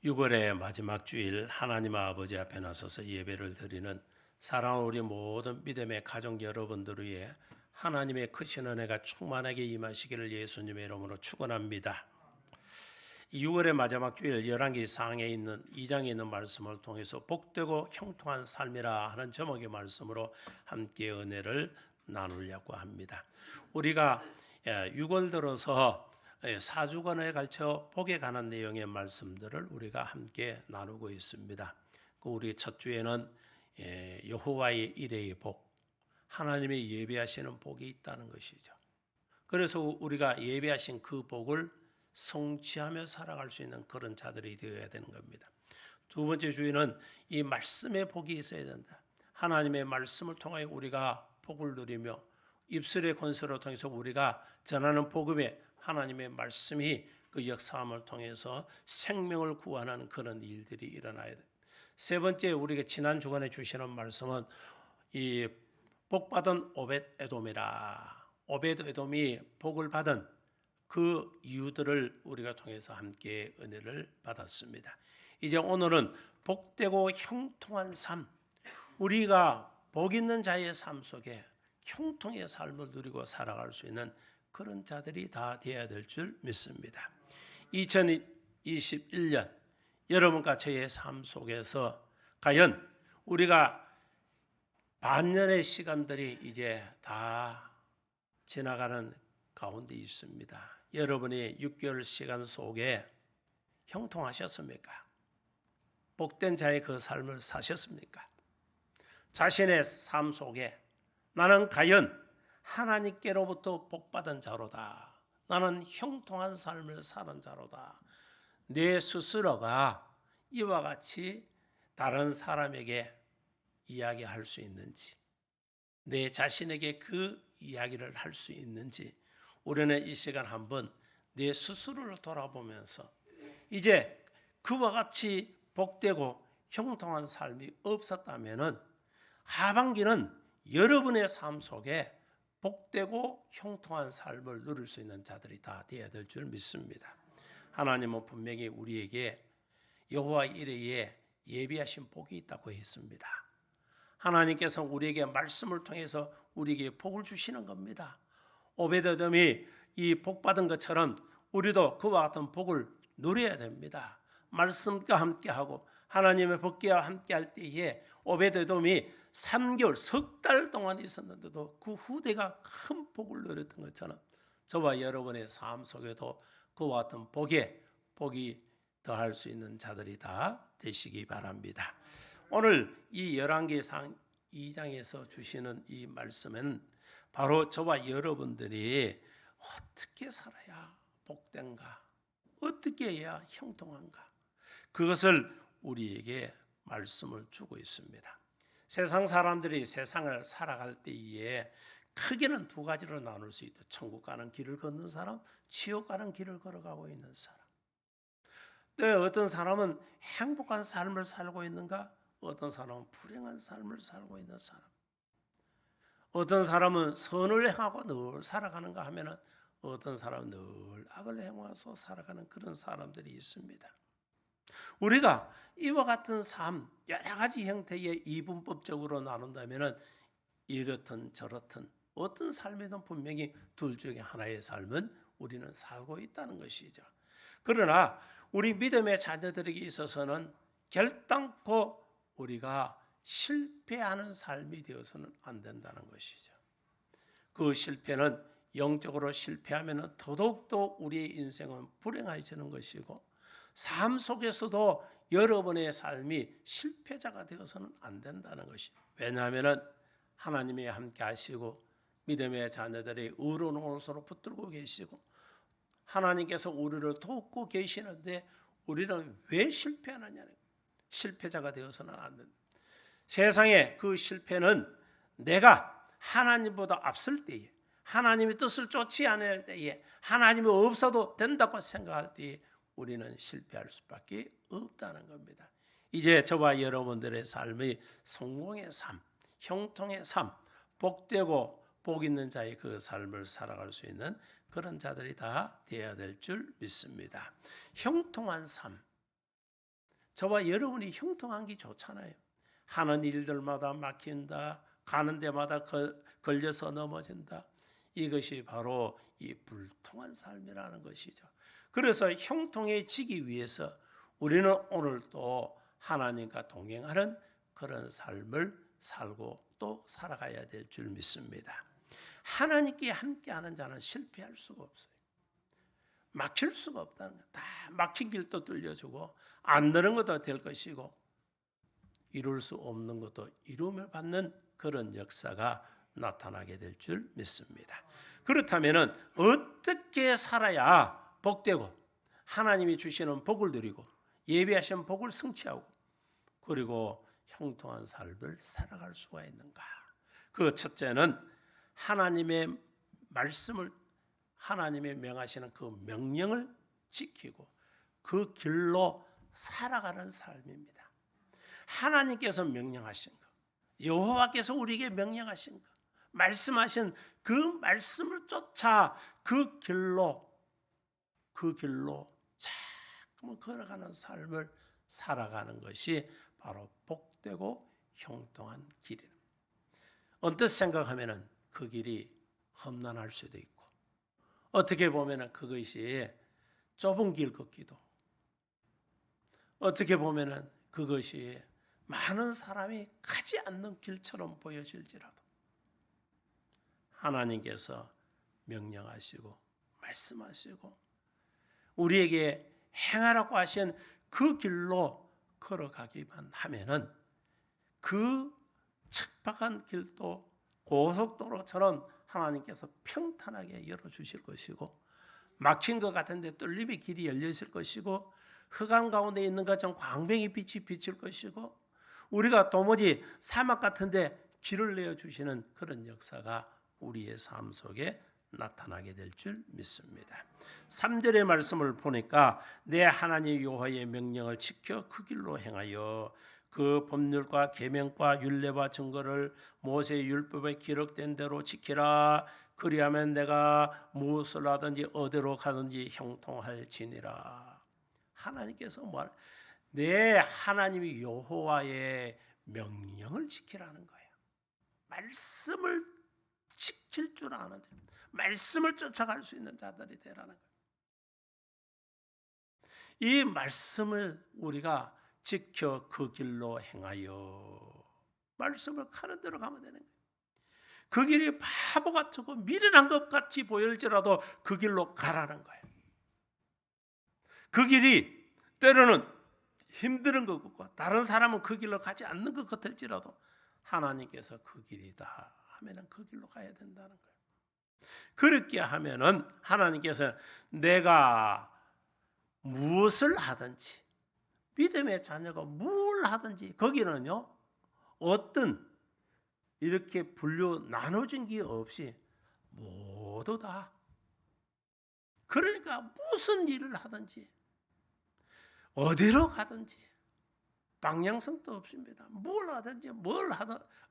6월의 마지막 주일 하나님 아버지 앞에 나서서 예배를 드리는 사랑하는 우리 모든 믿음의 가족 여러분들 위해 하나님의 크신 은혜가 충만하게 임하시기를 예수님의 이름으로 축원합니다. 6월의 마지막 주일 열왕기 상에 있는 2장에 있는 말씀을 통해서 복되고 형통한 삶이라 하는 제목의 말씀으로 함께 은혜를 나누려고 합니다. 우리가 6월 들어서 4주간에 걸쳐 복에 관한 내용의 말씀들을 우리가 함께 나누고 있습니다. 우리 첫 주에는 여호와의 일의 복, 하나님의 예배하시는 복이 있다는 것이죠. 그래서 우리가 예배하신 그 복을 성취하며 살아갈 수 있는 그런 자들이 되어야 되는 겁니다. 두 번째 주에는 이 말씀의 복이 있어야 된다. 하나님의 말씀을 통하여 우리가 복을 누리며 입술의 권세를 통해서 우리가 전하는 복음에 하나님의 말씀이 그 역사함을 통해서 생명을 구원하는 그런 일들이 일어나야 돼. 세 번째 우리가 지난 주간에 주시는 말씀은 이 복받은 오벳에돔이라. 오벳에돔이 복을 받은 그 이유들을 우리가 통해서 함께 은혜를 받았습니다. 이제 오늘은 복되고 형통한 삶, 우리가 복 있는 자의 삶 속에 형통의 삶을 누리고 살아갈 수 있는 그런 자들이 다 되어야 될 줄 믿습니다. 2021년 여러분과 저의 삶 속에서 과연 우리가 반년의 시간들이 이제 다 지나가는 가운데 있습니다. 여러분이 6개월 시간 속에 형통하셨습니까? 복된 자의 그 삶을 사셨습니까? 자신의 삶 속에 나는 과연 하나님께로부터 복받은 자로다. 나는 형통한 삶을 사는 자로다. 내 스스로가 이와 같이 다른 사람에게 이야기할 수 있는지, 내 자신에게 그 이야기를 할 수 있는지 우리는 이 시간 한번 내 스스로를 돌아보면서 이제 그와 같이 복되고 형통한 삶이 없었다면은 하반기는 여러분의 삶 속에 복되고 형통한 삶을 누릴 수 있는 자들이 다 되어야 될 줄 믿습니다. 하나님은 분명히 우리에게 여호와 이레에 예비하신 복이 있다고 했습니다. 하나님께서 우리에게 말씀을 통해서 우리에게 복을 주시는 겁니다. 오베드돔이 이 복 받은 것처럼 우리도 그와 같은 복을 누려야 됩니다. 말씀과 함께하고 하나님의 복과 함께할 때에 오베드돔이 3개월, 석 달 동안 있었는데도 그 후대가 큰 복을 누렸던 것처럼 저와 여러분의 삶 속에도 그와 같은 복이 더할 수 있는 자들이 다 되시기 바랍니다. 오늘 이 열왕기상 2장에서 주시는 이 말씀은 바로 저와 여러분들이 어떻게 살아야 복된가, 어떻게 해야 형통한가, 그것을 우리에게 말씀을 주고 있습니다. 세상 사람들이 세상을 살아갈 때에 크게는 두 가지로 나눌 수 있다. 천국 가는 길을 걷는 사람, 지옥 가는 길을 걸어가고 있는 사람. 또 어떤 사람은 행복한 삶을 살고 있는가, 어떤 사람은 불행한 삶을 살고 있는 사람. 어떤 사람은 선을 행하고 늘 살아가는가 하면은 어떤 사람은 늘 악을 행하면서 살아가는 그런 사람들이 있습니다. 우리가 이와 같은 삶, 여러 가지 형태의 이분법적으로 나눈다면은 이렇든 저렇든 어떤 삶이든 분명히 둘 중에 하나의 삶은 우리는 살고 있다는 것이죠. 그러나 우리 믿음의 자녀들에게 있어서는 결단코 우리가 실패하는 삶이 되어서는 안 된다는 것이죠. 그 실패는 영적으로 실패하면 더더욱더 우리의 인생은 불행해지는 것이고 삶 속에서도 여러분의 삶이 실패자가 되어서는 안 된다는 것이죠. 왜냐하면 하나님이 함께 하시고 믿음의 자녀들이 의로운 옷으로 붙들고 계시고 하나님께서 우리를 돕고 계시는데 우리는 왜 실패하느냐? 실패자가 되어서는 안 된다. 세상에 그 실패는 내가 하나님보다 앞설 때에, 하나님의 뜻을 쫓지 않을 때에, 하나님이 없어도 된다고 생각할 때에 우리는 실패할 수밖에 없다는 겁니다. 이제 저와 여러분들의 삶의 성공의 삶, 형통의 삶, 복되고 복 있는 자의 그 삶을 살아갈 수 있는 그런 자들이 다 되어야 될 줄 믿습니다. 형통한 삶, 저와 여러분이 형통한 게 좋잖아요. 하는 일들마다 막힌다. 가는 데마다 걸려서 넘어진다. 이것이 바로 이 불통한 삶이라는 것이죠. 그래서 형통해지기 위해서 우리는 오늘 또 하나님과 동행하는 그런 삶을 살고 또 살아가야 될 줄 믿습니다. 하나님께 함께하는 자는 실패할 수가 없어요. 막힐 수가 없다는 거예요. 다 막힌 길도 뚫려주고 안 되는 것도 될 것이고 이룰 수 없는 것도 이룸을 받는 그런 역사가 나타나게 될 줄 믿습니다. 그렇다면 어떻게 살아야 복되고 하나님이 주시는 복을 누리고 예비하신 복을 승취하고 그리고 형통한 삶을 살아갈 수가 있는가? 그 첫째는 하나님의 말씀을 하나님의 명하시는 그 명령을 지키고 그 길로 살아가는 삶입니다. 하나님께서 명령하신 것, 여호와께서 우리에게 명령하신 것, 말씀하신 그 말씀을 쫓아 그 길로 자꾸 걸어가는 삶을 살아가는 것이 바로 복되고 형통한 길입니다. 언뜻 생각하면은 그 길이 험난할 수도 있고 어떻게 보면은 그것이 좁은 길 같기도 어떻게 보면은 그것이 많은 사람이 가지 않는 길처럼 보여질지라도 하나님께서 명령하시고 말씀하시고 우리에게 행하라고 하신 그 길로 걸어가기만 하면은 그 척박한 길도 고속도로처럼 하나님께서 평탄하게 열어주실 것이고 막힌 것 같은데 뚫림의 길이 열려 있을 것이고 흑암 가운데 있는 것처럼 광명의 빛이 비칠 것이고 우리가 도무지 사막 같은데 길을 내어주시는 그런 역사가 우리의 삶 속에 나타나게 될 줄 믿습니다. 3절의 말씀을 보니까 내 하나님 여호와의 명령을 지켜 그 길로 행하여 그 법률과 계명과 율례와 증거를 모세의 율법에 기록된 대로 지키라. 그리하면 내가 무엇을 하든지 어디로 가든지 형통할지니라. 하나님께서 내 하나님이 여호와의 명령을 지키라는 거예요. 말씀을 지킬 줄 아는 자, 말씀을 쫓아갈 수 있는 자들이 되라는 거예요. 이 말씀을 우리가 지켜 그 길로 행하여 말씀을 가는 대로 가면 되는 거예요. 그 길이 바보 같고 미련한 것 같이 보일지라도 그 길로 가라는 거예요. 그 길이 때로는 힘든 것 같고 다른 사람은 그 길로 가지 않는 것 같을지라도 하나님께서 그 길이다 하면은 그 길로 가야 된다는 거예요. 그렇게 하면은 하나님께서 내가 무엇을 하든지 믿음의 자녀가 뭘 하든지 거기는요 어떤 이렇게 분류 나눠진 게 없이 모두 다 그러니까 무슨 일을 하든지 어디로 가든지 방향성도 없습니다. 뭘 하든지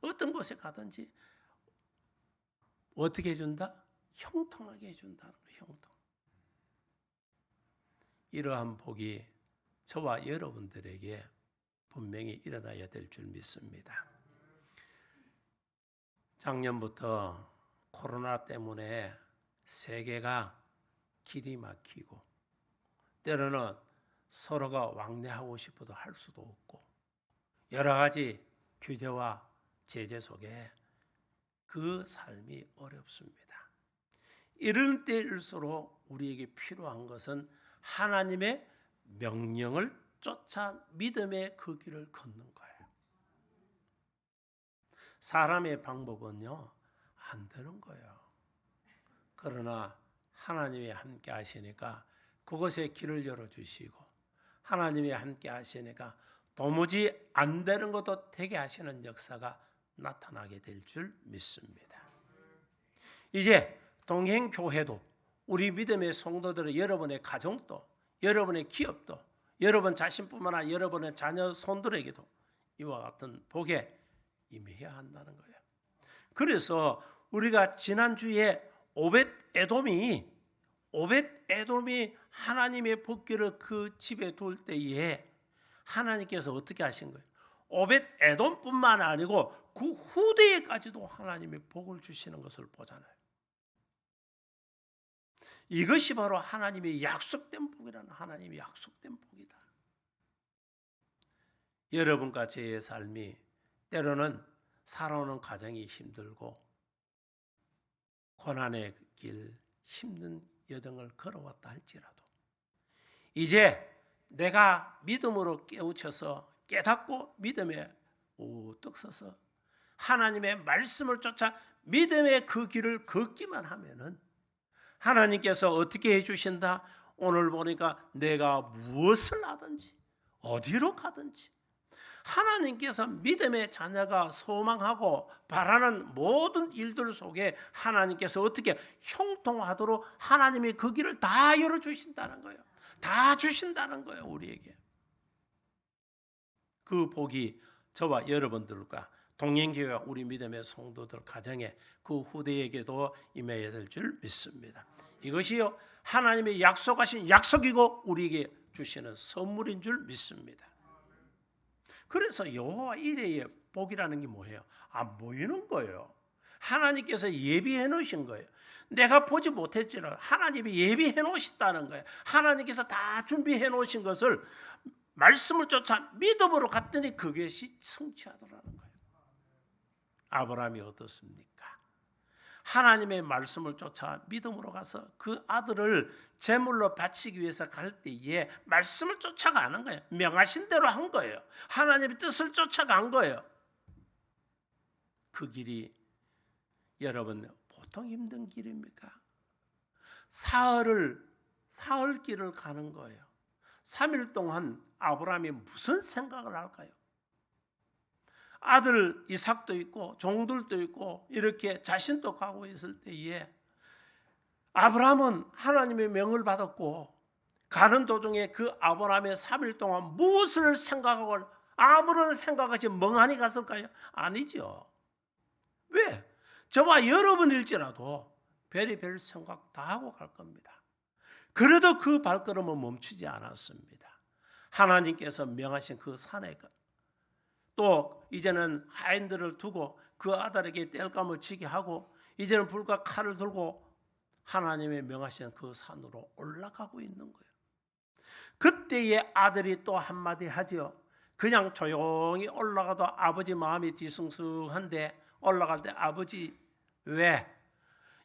어떤 곳에 가든지 어떻게 해준다? 형통하게 해준다는 거예요. 형통. 이러한 복이 저와 여러분들에게 분명히 일어나야 될 줄 믿습니다. 작년부터 코로나 때문에 세계가 길이 막히고 때로는 서로가 왕래하고 싶어도 할 수도 없고 여러 가지 규제와 제재 속에 그 삶이 어렵습니다. 이런 때일수록 우리에게 필요한 것은 하나님의 명령을 쫓아 믿음의 그 길을 걷는 거예요. 사람의 방법은요 안 되는 거예요. 그러나 하나님이 함께 하시니까 그곳에 길을 열어주시고 하나님이 함께 하시니까 도무지 안 되는 것도 되게 하시는 역사가 나타나게 될 줄 믿습니다. 이제 동행교회도 우리 믿음의 성도들의 여러분의 가정도 여러분의 기업도 여러분 자신뿐만 아니라 여러분의 자녀 손들에게도 이와 같은 복에 임해야 한다는 거예요. 그래서 우리가 지난주에 오벳에돔이 하나님의 복귀를 그 집에 둘 때에 하나님께서 어떻게 하신 거예요? 오벳 에돔뿐만 아니고 그 후대에까지도 하나님이 복을 주시는 것을 보잖아요. 이것이 바로 하나님의 약속된 복이라는, 하나님의 약속된 복이다. 여러분과 저의 삶이 때로는 살아오는 과정이 힘들고 고난의 길, 힘든 여정을 걸어왔다 할지라도 이제 내가 믿음으로 깨우쳐서 깨닫고 믿음에 우뚝 서서 하나님의 말씀을 쫓아 믿음의 그 길을 걷기만 하면은 하나님께서 어떻게 해주신다? 오늘 보니까 내가 무엇을 하든지 어디로 가든지 하나님께서 믿음의 자녀가 소망하고 바라는 모든 일들 속에 하나님께서 어떻게 형통하도록 하나님이 그 길을 다 열어주신다는 거예요. 다 주신다는 거예요, 우리에게. 그 복이 저와 여러분들과 동행교회와 우리 믿음의 성도들 가정에 그 후대에게도 임해야 될 줄 믿습니다. 이것이요 하나님의 약속하신 약속이고 우리에게 주시는 선물인 줄 믿습니다. 그래서 여호와 이레의 복이라는 게 뭐예요? 안 보이는 거예요. 하나님께서 예비해 놓으신 거예요. 내가 보지 못했지만 하나님이 예비해 놓으셨다는 거예요. 하나님께서 다 준비해 놓으신 것을 말씀을 쫓아 믿음으로 갔더니 그것이 성취하더라는 거예요. 아브라함이 어떻습니까? 하나님의 말씀을 쫓아 믿음으로 가서 그 아들을 제물로 바치기 위해서 갈 때에 말씀을 쫓아가는 거예요. 명하신 대로 한 거예요. 하나님의 뜻을 쫓아간 거예요. 그 길이 여러분 보통 힘든 길입니까? 사흘 길을 가는 거예요. 3일 동안 아브라함이 무슨 생각을 할까요? 아들 이삭도 있고 종들도 있고 이렇게 자신도 가고 있을 때에 아브라함은 하나님의 명을 받았고 가는 도중에 그 아브라함의 3일 동안 무엇을 생각하고 아무런 생각하지 멍하니 갔을까요? 아니죠. 왜? 저와 여러분일지라도 별의별 생각 다 하고 갈 겁니다. 그래도 그 발걸음은 멈추지 않았습니다. 하나님께서 명하신 그 산에 또 이제는 하인들을 두고 그 아들에게 땔감을 치게 하고 이제는 불과 칼을 들고 하나님의 명하신 그 산으로 올라가고 있는 거예요. 그때의 아들이 또 한마디 하지요. 그냥 조용히 올라가도 아버지 마음이 뒤숭숭한데 올라갈 때 아버지 왜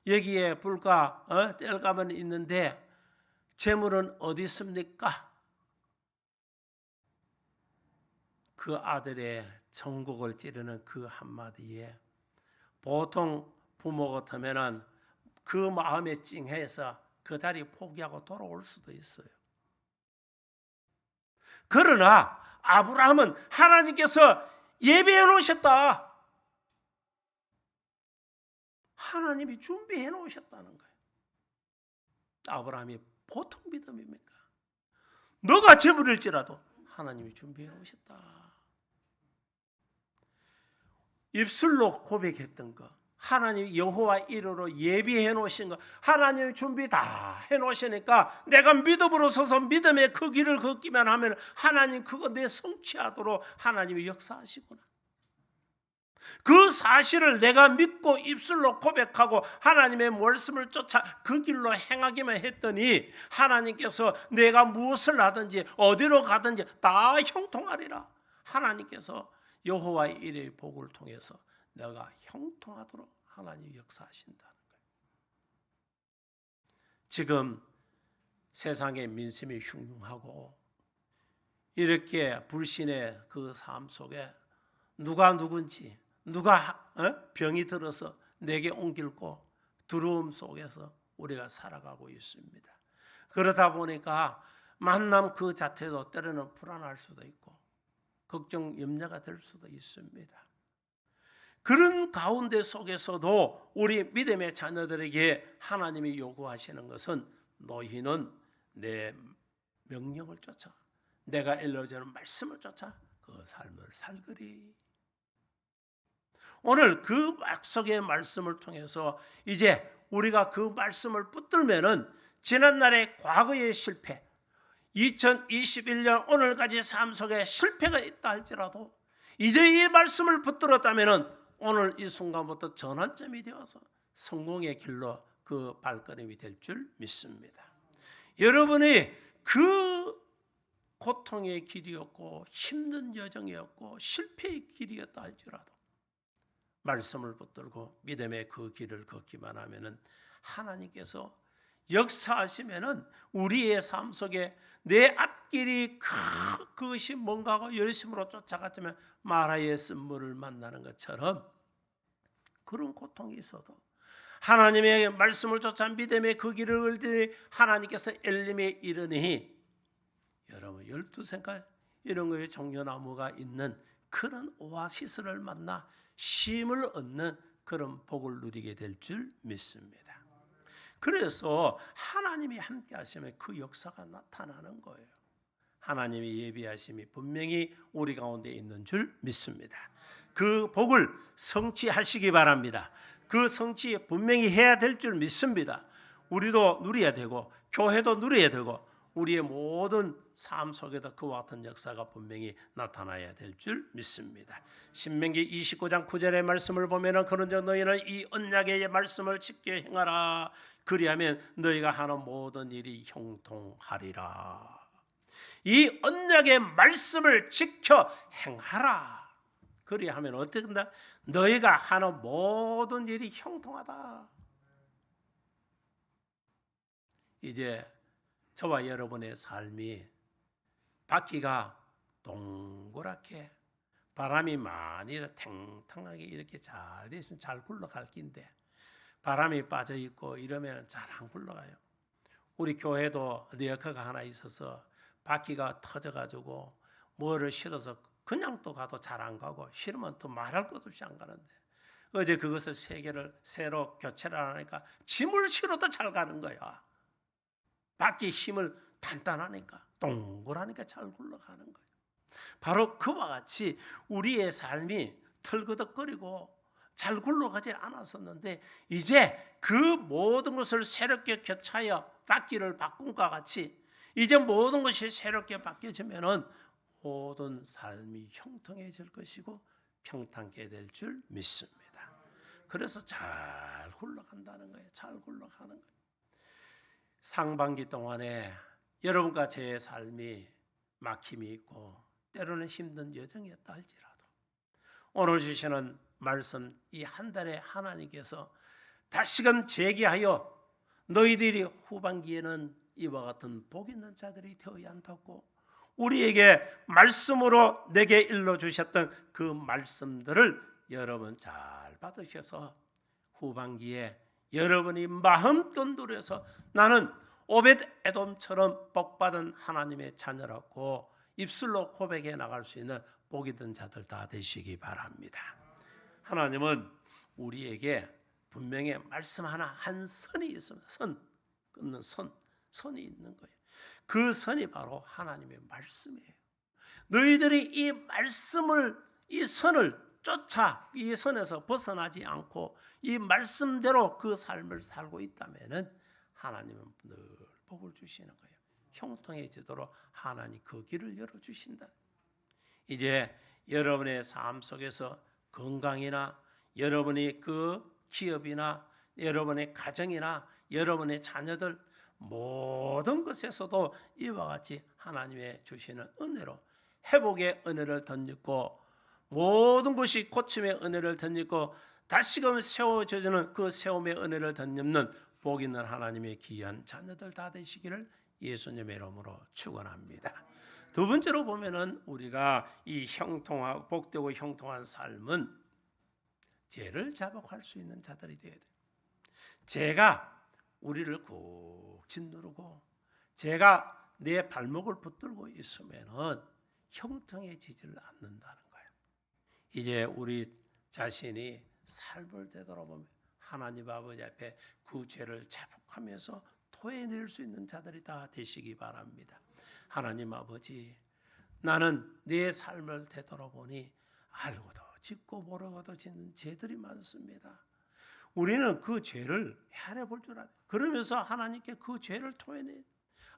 여기에 불과 땔감은 있는데 재물은 어디 있습니까? 그 아들의 천국을 찌르는 그 한마디에 보통 부모 같으면 그 마음에 찡해서 그 자리 포기하고 돌아올 수도 있어요. 그러나 아브라함은 하나님께서 예비해 놓으셨다. 하나님이 준비해 놓으셨다는 거예요. 아브라함이 보통 믿음입니까? 너가 재물일지라도 하나님이 준비해 놓으셨다. 입술로 고백했던 거, 하나님 여호와 이름으로 예비해 놓으신 거, 하나님 준비 다 해 놓으시니까 내가 믿음으로 서서 믿음의 그 길을 걷기만 하면 하나님 그거 내 성취하도록 하나님이 역사하시구나. 그 사실을 내가 믿고 입술로 고백하고 하나님의 말씀을 쫓아 그 길로 행하기만 했더니 하나님께서 내가 무엇을 하든지 어디로 가든지 다 형통하리라. 하나님께서 여호와의 일의 복을 통해서 내가 형통하도록 하나님이 역사하신다는 거예요. 지금 세상의 민심이 흉흉하고 이렇게 불신의 그 삶 속에 누가 누군지 누가 병이 들어서 내게 옮길고 두려움 속에서 우리가 살아가고 있습니다. 그러다 보니까 만남 그 자체도 때로는 불안할 수도 있고 걱정 염려가 될 수도 있습니다. 그런 가운데 속에서도 우리 믿음의 자녀들에게 하나님이 요구하시는 것은 너희는 내 명령을 쫓아 내가 일러주는 말씀을 쫓아 그 삶을 살거리. 오늘 그 약속의 말씀을 통해서 이제 우리가 그 말씀을 붙들면은 지난날의 과거의 실패, 2021년 오늘까지 삶 속에 실패가 있다 할지라도 이제 이 말씀을 붙들었다면 오늘 이 순간부터 전환점이 되어서 성공의 길로 그 발걸음이 될 줄 믿습니다. 여러분이 그 고통의 길이었고 힘든 여정이었고 실패의 길이었다 할지라도 말씀을 붙들고 믿음의 그 길을 걷기만 하면은 하나님께서 역사하시면은 우리의 삶 속에 내 앞길이 그것이 뭔가 하고 열심으로 쫓아갔지만 마라의 쓴물을 만나는 것처럼 그런 고통이 있어도 하나님의 말씀을 쫓아 믿음의 그 길을 걸더니 하나님께서 엘림에 이르니 여러분 12생가 이런 거에 종려나무가 있는 그런 오아시스를 만나 쉼을 얻는 그런 복을 누리게 될 줄 믿습니다. 그래서 하나님이 함께 하시면 그 역사가 나타나는 거예요. 하나님의 예비하심이 분명히 우리 가운데 있는 줄 믿습니다. 그 복을 성취하시기 바랍니다. 그 성취 분명히 해야 될 줄 믿습니다. 우리도 누려야 되고 교회도 누려야 되고 우리의 모든 삶 속에도 그와 같은 역사가 분명히 나타나야 될 줄 믿습니다. 신명기 29장 9절의 말씀을 보면은 그런즉 너희는 이 언약의 말씀을 지켜 행하라. 그리하면 너희가 하는 모든 일이 형통하리라. 이 언약의 말씀을 지켜 행하라. 그리하면 어떻게 된다? 너희가 하는 모든 일이 형통하다. 이제 저와 여러분의 삶이 바퀴가 동그랗게 바람이 많이 탱탱하게 이렇게 잘 있으면 잘 굴러갈 긴데 바람이 빠져 있고 이러면 잘 안 굴러가요. 우리 교회도 리어카가 하나 있어서 바퀴가 터져가지고 뭐를 실어서 그냥 또 가도 잘 안 가고 싫으면 또 말할 것도 없이 안 가는데 어제 그것을 3개를 새로 교체를 하니까 짐을 실어도 잘 가는 거야. 바퀴 힘을 단단하니까 동그라니까 잘 굴러가는 거예요. 바로 그와 같이 우리의 삶이 털그덕거리고 잘 굴러가지 않았었는데 이제 그 모든 것을 새롭게 교체하여 바퀴를 바꾼 것과 같이 이제 모든 것이 새롭게 바뀌어지면은 모든 삶이 형통해질 것이고 평탄하게 될 줄 믿습니다. 그래서 잘 굴러간다는 거예요. 잘 굴러가는 거예요. 상반기 동안에 여러분과 제 삶이 막힘이 있고 때로는 힘든 여정이었다 할지라도 오늘 주시는 말씀 이 한 달에 하나님께서 다시금 제기하여 너희들이 후반기에는 이와 같은 복 있는 자들이 되어야 한다고 우리에게 말씀으로 내게 일러주셨던 그 말씀들을 여러분 잘 받으셔서 후반기에 여러분이 마음껏 누려서 나는 오벳 에돔처럼 복받은 하나님의 자녀라고 입술로 고백해 나갈 수 있는 복이 든 자들 다 되시기 바랍니다. 하나님은 우리에게 분명히 말씀 하나 한 선이 있습니다. 끊는 선이 있는 거예요. 그 선이 바로 하나님의 말씀이에요. 너희들이 이 말씀을 이 선을 쫓아 이 선에서 벗어나지 않고 이 말씀대로 그 삶을 살고 있다면은 하나님은 늘 복을 주시는 거예요. 형통해지도록 하나님 그 길을 열어주신다. 이제 여러분의 삶 속에서 건강이나 여러분의 그 기업이나 여러분의 가정이나 여러분의 자녀들 모든 것에서도 이와 같이 하나님의 주시는 은혜로 회복의 은혜를 덧입고 모든 것이 고침의 은혜를 덧입고 다시금 세워져주는 그 세움의 은혜를 덧입는 복 있는 하나님의 귀한 자녀들 다 되시기를 예수님의 이름으로 축원합니다. 두 번째로 보면은 우리가 이 형통하고 복되고 형통한 삶은 죄를 자복할 수 있는 자들이 되어야 돼요. 죄가 우리를 꾹 짓누르고 죄가 내 발목을 붙들고 있으면은 형통해지지를 않는다는 거예요. 이제 우리 자신이 삶을 되돌아보면 하나님 아버지 앞에 그 죄를 자복하면서 토해낼 수 있는 자들이 다 되시기 바랍니다. 하나님 아버지, 나는 내 삶을 되돌아보니 알고도 짓고 모르고도 짓는 죄들이 많습니다. 우리는 그 죄를 헤아려 볼 줄 알아요. 그러면서 하나님께 그 죄를 토해내.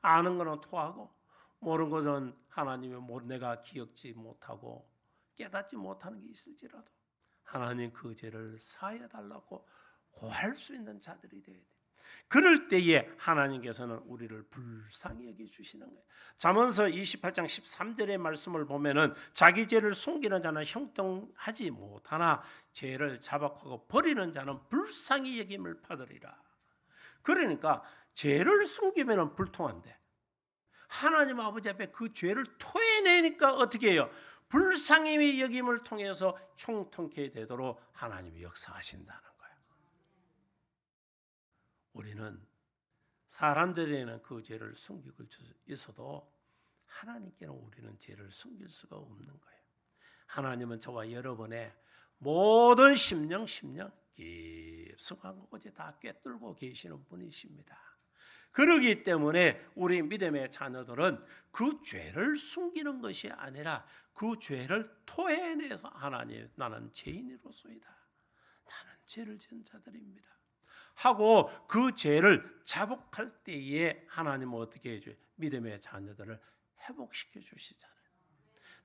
아는 거는 토하고 모르는 것은 하나님의 내가 기억지 못하고 깨닫지 못하는 게 있을지라도 하나님 그 죄를 사해 달라고 구할 수 있는 자들이 돼야 돼. 그럴 때에 하나님께서는 우리를 불쌍히 여겨 주시는 거예요. 잠언서 28장 13절의 말씀을 보면은 자기 죄를 숨기는 자는 형통하지 못하나 죄를 자박하고 버리는 자는 불쌍히 여김을 받으리라. 그러니까 죄를 숨기면은 불통한데 하나님 아버지 앞에 그 죄를 토해내니까 어떻게 해요? 불쌍히 여김을 통해서 형통케 되도록 하나님이 역사하신다는 거예요. 우리는 사람들에게는 그 죄를 숨기고 있어도 하나님께는 우리는 죄를 숨길 수가 없는 거예요. 하나님은 저와 여러분의 모든 심령 깊숙한 곳에 다 꿰뚫고 계시는 분이십니다. 그러기 때문에 우리 믿음의 자녀들은 그 죄를 숨기는 것이 아니라 그 죄를 토해내서 하나님, 나는 죄인으로소이다, 나는 죄를 지은 자들입니다 하고 그 죄를 자복할 때에 하나님은 어떻게 해줘요? 믿음의 자녀들을 회복시켜 주시잖아요.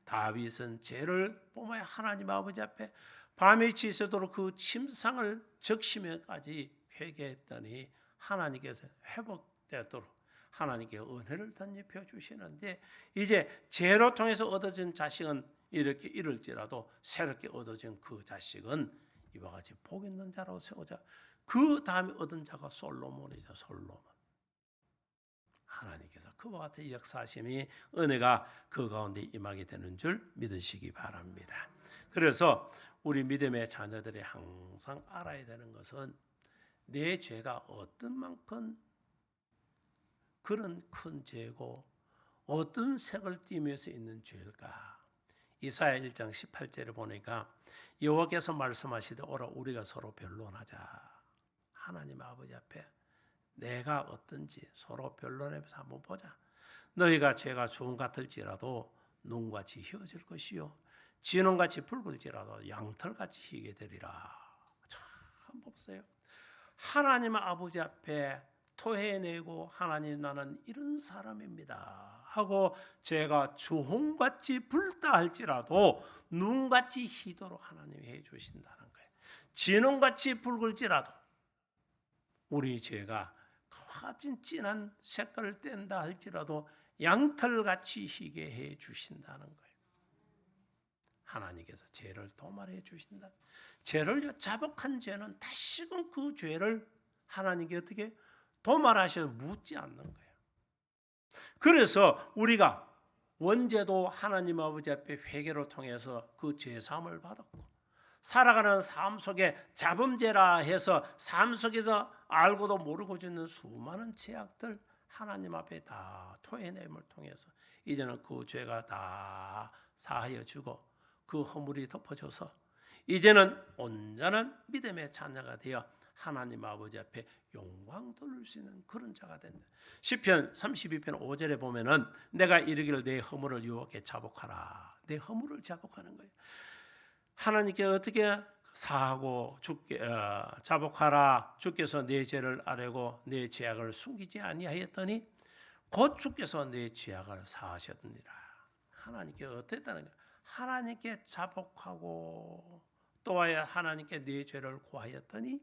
다윗은 죄를 범하여 하나님 아버지 앞에 밤이 지새도록 그 침상을 적시면까지 회개했더니 하나님께서 회복되도록 하나님께 은혜를 덧입혀 주시는데, 이제 죄로 통해서 얻어진 자식은 이렇게 이럴지라도 새롭게 얻어진 그 자식은 이와 같이 복 있는 자라고 세우자. 그 다음에 얻은 자가 솔로몬이죠. 솔로몬. 하나님께서 그와 같은 역사하심이 은혜가 그 가운데 임하게 되는 줄 믿으시기 바랍니다. 그래서 우리 믿음의 자녀들이 항상 알아야 되는 것은 내 죄가 어떤 만큼 그런 큰 죄고 어떤 색을 띠면서 있는 죄일까. 이사야 1장 18절을 보니까 여호와께서 말씀하시되 오라 우리가 서로 변론하자. 하나님 아버지 앞에 내가 어떤지 서로 변론해서 한번 보자. 너희가 죄가 주홍 같을지라도 눈같이 희어질 것이요 진홍같이 붉을지라도 양털같이 희게 되리라. 참 보세요. 하나님 아버지 앞에 토해내고 하나님 나는 이런 사람입니다 하고 죄가 주홍같이 붉다 할지라도 눈같이 희도록 하나님이 해주신다는 거예요. 진홍같이 붉을지라도 우리 죄가 가진 진한 색깔을 뗀다 할지라도 양털같이 희게 해 주신다는 거예요. 하나님께서 죄를 도말해 주신다. 죄를 자복한 죄는 다시금 그 죄를 하나님께 어떻게 도말하셔서 묻지 않는 거예요. 그래서 우리가 원죄도 하나님 아버지 앞에 회개로 통해서 그 죄 사함을 받았고 살아가는 삶 속에 자범죄라 해서 삶 속에서 알고도 모르고 짓는 수많은 죄악들 하나님 앞에 다 토해냄을 통해서 이제는 그 죄가 다 사하여 주고 그 허물이 덮어져서 이제는 온전한 믿음의 자녀가 되어 하나님 아버지 앞에 영광 돌릴 수 있는 그런 자가 된다. 시편 32편 5절에 보면은 내가 이르기를 내 허물을 여호와께 자복하라. 내 허물을 자복하는 거예요. 하나님께 어떻게 사하고 주께 자복하라. 주께서 내 죄를 아뢰고 내 죄악을 숨기지 아니하였더니 곧 주께서 내 죄악을 사하셨느니라. 하나님께 어땠다는 거예요. 하나님께 자복하고 또 하나님께 내 죄를 고하였더니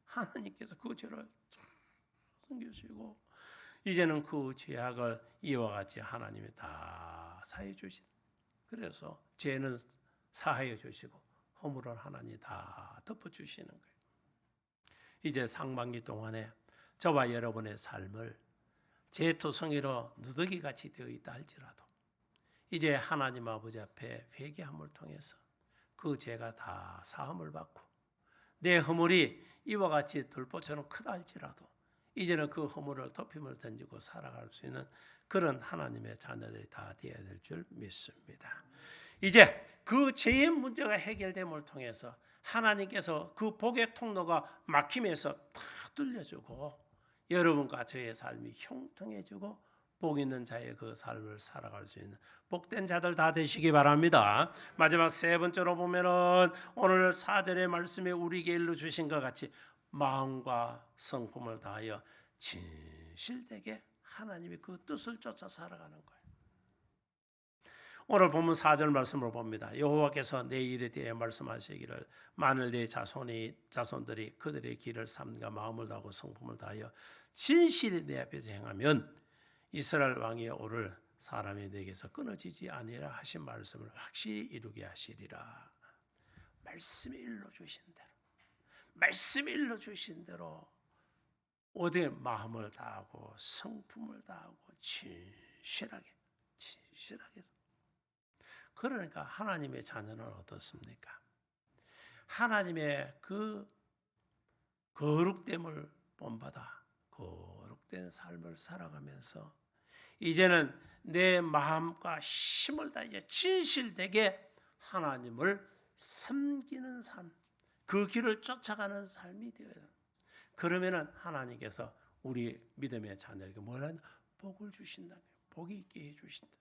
하나님께서 그 죄를 숨기시고 이제는 그 죄악을 이와 같이 하나님이 다 사해 주신. 그래서 죄는 사하여 주시고 허물을 하나님 다 덮어 주시는 거예요. 이제 상반기 동안에 저와 여러분의 삶을 죄토성이로 누더기같이 되어 있다 할지라도 이제 하나님 아버지 앞에 회개함을 통해서 그 죄가 다 사함을 받고 내 허물이 이와 같이 들보처럼 크다 할지라도 이제는 그 허물을 덮임을 던지고 살아갈 수 있는 그런 하나님의 자녀들이 다 되어야 될 줄 믿습니다. 이제 그 죄의 문제가 해결됨을 통해서 하나님께서 그 복의 통로가 막힘에서 다 뚫려주고 여러분과 저의 삶이 형통해지고 복 있는 자의 그 삶을 살아갈 수 있는 복된 자들 다 되시기 바랍니다. 마지막 세 번째로 보면은 오늘 4절의 말씀에 우리에게 일러주신 것 같이 마음과 성품을 다하여 진실되게 하나님의 그 뜻을 쫓아 살아가는 거예요. 오늘 본문 4절 말씀을 봅니다. 여호와께서 내 일에 대해 말씀하시기를 만일 내 자손들이 그들의 길을 삼가 마음을 다하고 성품을 다하여 진실히 내 앞에서 행하면 이스라엘 왕위에 오를 사람이 내게서 끊어지지 아니라 하신 말씀을 확실히 이루게 하시리라. 말씀이 일러주신 대로 어디 마음을 다하고 성품을 다하고 진실하게. 그러니까 하나님의 자녀는 어떻습니까? 하나님의 그 거룩됨을 본받아 거룩된 삶을 살아가면서 이제는 내 마음과 힘을 다해 진실되게 하나님을 섬기는 삶, 그 길을 쫓아가는 삶이 되어야 합니다. 그러면은 하나님께서 우리 믿음의 자녀에게 뭘 복을 주신다며, 복이 있게 해주신다.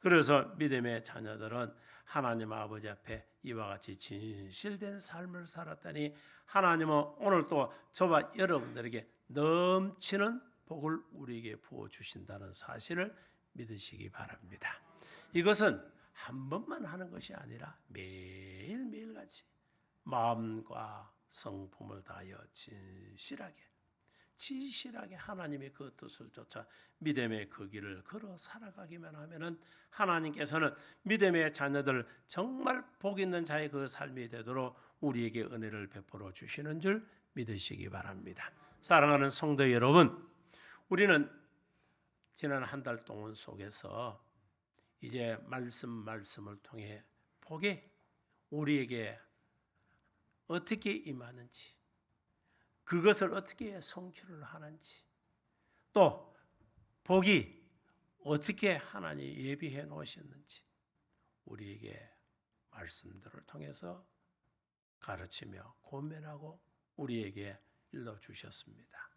그래서 믿음의 자녀들은 하나님 아버지 앞에 이와 같이 진실된 삶을 살았더니 하나님은 오늘 또 저와 여러분들에게 넘치는 복을 우리에게 부어주신다는 사실을 믿으시기 바랍니다. 이것은 한 번만 하는 것이 아니라 매일매일 같이 마음과 성품을 다하여 진실하게 하나님의 그 뜻을 쫓아 믿음의 그 길을 걸어 살아가기만 하면은 하나님께서는 믿음의 자녀들 정말 복 있는 자의 그 삶이 되도록 우리에게 은혜를 베풀어 주시는 줄 믿으시기 바랍니다. 사랑하는 성도 여러분, 우리는 지난 한 달 동안 속에서 이제 말씀을 통해 복이 우리에게 어떻게 임하는지, 그것을 어떻게 성취를 하는지, 또 복이 어떻게 하나님 예비해 놓으셨는지 우리에게 말씀들을 통해서 가르치며 고면하고 우리에게 일러주셨습니다.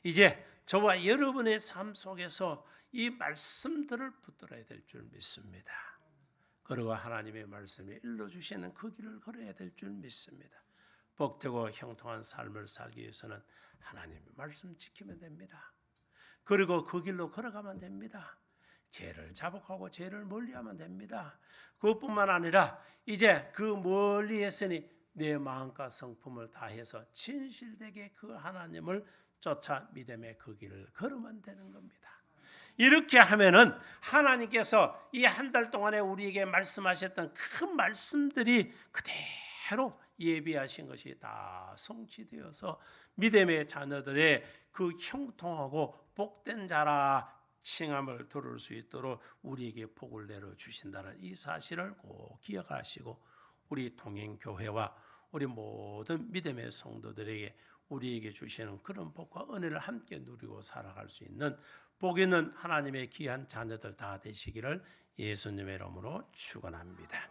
이제 저와 여러분의 삶 속에서 이 말씀들을 붙들어야 될 줄 믿습니다. 그리고 하나님의 말씀에 일러주시는 그 길을 걸어야 될 줄 믿습니다. 복되고 형통한 삶을 살기 위해서는 하나님의 말씀 지키면 됩니다. 그리고 그 길로 걸어가면 됩니다. 죄를 자복하고 죄를 멀리하면 됩니다. 그것뿐만 아니라 이제 그 멀리 했으니 내 마음과 성품을 다해서 진실되게 그 하나님을 쫓아 믿음의 그 길을 걸으면 되는 겁니다. 이렇게 하면은 하나님께서 이 한 달 동안에 우리에게 말씀하셨던 그 말씀들이 그대로 예비하신 것이 다 성취되어서 믿음의 자녀들의 그 형통하고 복된 자라 칭함을 들을 수 있도록 우리에게 복을 내려 주신다는 이 사실을 꼭 기억하시고 우리 동행교회와 우리 모든 믿음의 성도들에게 우리에게 주시는 그런 복과 은혜를 함께 누리고 살아갈 수 있는 복 있는 하나님의 귀한 자녀들 다 되시기를 예수님의 이름으로 축원합니다.